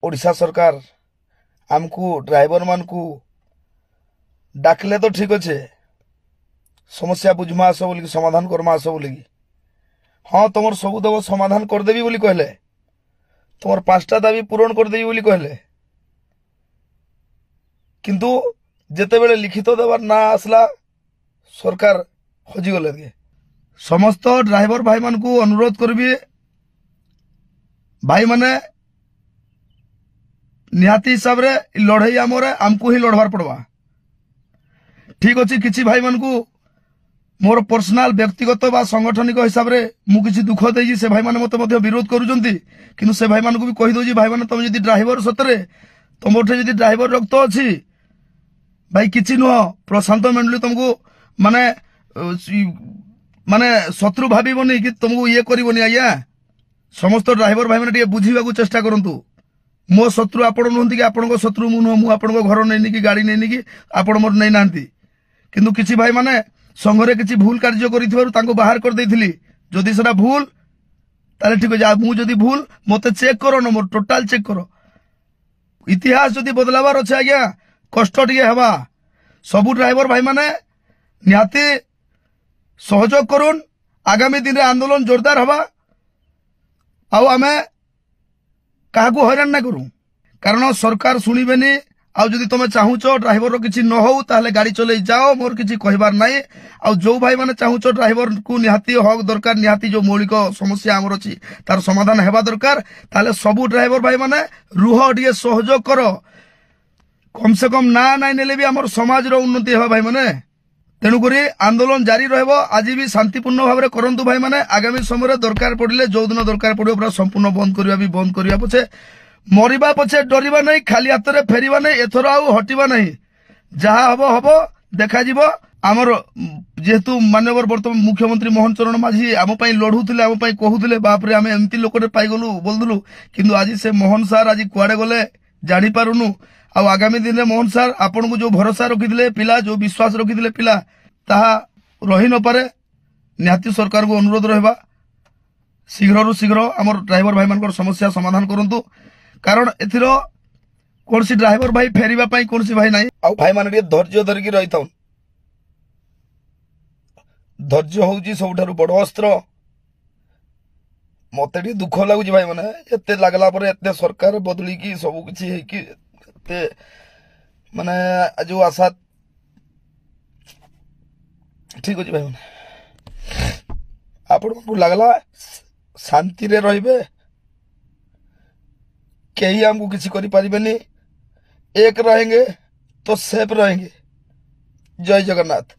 ओडिशा सरकार आमको ड्राइवर मान को डाकले तो ठीक अच्छे समस्या बुझमा आस बोल समाधान करमा आस बोल हाँ तुम सब दब समाधान करदेवी बोली कहले तुम 5टा दाबी पूरण करदेवी बोली कहले किंतु जेते बेले लिखित देवार ना आसला सरकार हजिगले के समस्त ड्राइवर भाई मान को अनुरोध करी भाई माने निहाती हिसाब रे लड़ाई आमको ही लड़वार पड़वा ठीक अच्छे किसी भाई मान को मोर पर्सनाल व्यक्तिगत बा संगठनिक हिसाब रे मु किसी दुख देजी से भाई माने मते विरोध करूजंती किंतु से भाई मान को भी कहि दोजी भाई माने तुम जदी ड्राइवर सतरे तुम उठे जदी ड्राइवर रक्त अछि भाई किछि नुह प्रशांत मंडली तुमको माने माने शत्रु भाबीबनी कि तुमको ये करबनी आज्ञा समस्त ड्राइवर भाई माने बुझीबा को चेष्टा करंतु मो शत्रु आपण नुहंती कि आपण शत्रु मु नुह मु आपण घर नैनी कि गाड़ी नैनी कि आपण मोर नै नांती किंतु किछि भाई माने संघरे किछि भूल कार्य करिथिबारु तांको बाहर कर देथिली जदि सेटा भूल ताले ठीक जा मु जदि भूल मते चेक करो न मोर टोटल चेक करो इतिहास जदि बदलावार अछि आज्ञा कष्ट टिके हवा सबु ड्राइवर भाई माने निहाती सहयोग करुन आगामी दिन रे आंदोलन जोरदार हवा आउ आमे काहाको हैरान ना करू कारण सरकार शुणिबेनी आउ जदि तुम चाहूच ड्राइवर किसी न हो ताहले गाड़ी चले जाओ मोर किसी कहबार नहीं आउ जो भाई माने चाहूच ड्राइवर को निहाती हक दरकार निहाती जो मौलिक समस्या आमर अछि तार समाधान हेबा दरकार ताहले सबु ड्राइवर भाई माने रुह टिके सहयोग करो कम से कम ना नाइ नेले भी आमर समाज रो उन्नति हेबा भाई माने तेणुकरी आंदोलन जारी रहबो आज भी शांतिपूर्ण भाव में करंतु भाई माने आगामी समय दरकार पड़िले जो दिन दरकार पड़ो पूरा संपूर्ण बंद करबा भी बंद करबा पछे मरिबा पछे डरिबा नहीं खाली हाथ रे फेरिबा नहीं एथर आउ हटिबा नहीं जहा हबो हबो देखा जिवो आमर जेहेतु माननीय वर्तमान मुख्यमंत्री मोहन चरण माझी आम पई लढुथिले आम पई कहूथिले बाप रे आमे एमती लोकटे पाई गलु बोलदलु किंतु आज से मोहन सार आज कुआडे गले जानि पारुनु आ आगामी दिन में मोहन सार आपन को जो भरोसा रखिथिले पिला जो विश्वास रखिथिले पिला ताहा रही न पारे निहाती सरकार को अनुरोध रहबा शीघ्र शीघ्र आमर ड्राइवर भाई मानकर समस्या समाधान करंतु कारण एथिरो कोनसी ड्राइवर भाई फेरिबा पई कोनसी भाई नाही आ भाई माने धैर्य धरिकी रहिथाउ धैर्य होउची सबठारु बड़ अस्त्र मते दुख लागुची भाई माने एते लागला परे एते सरकार बदली की सब किछि हे की एते माने जो आशा ठीक अछि भाई माने आपण को लागला शांति रे रहिबे कहीं हमको किसी करी पारिबेनी एक रहेंगे तो सेफ रहेंगे जय जगन्नाथ।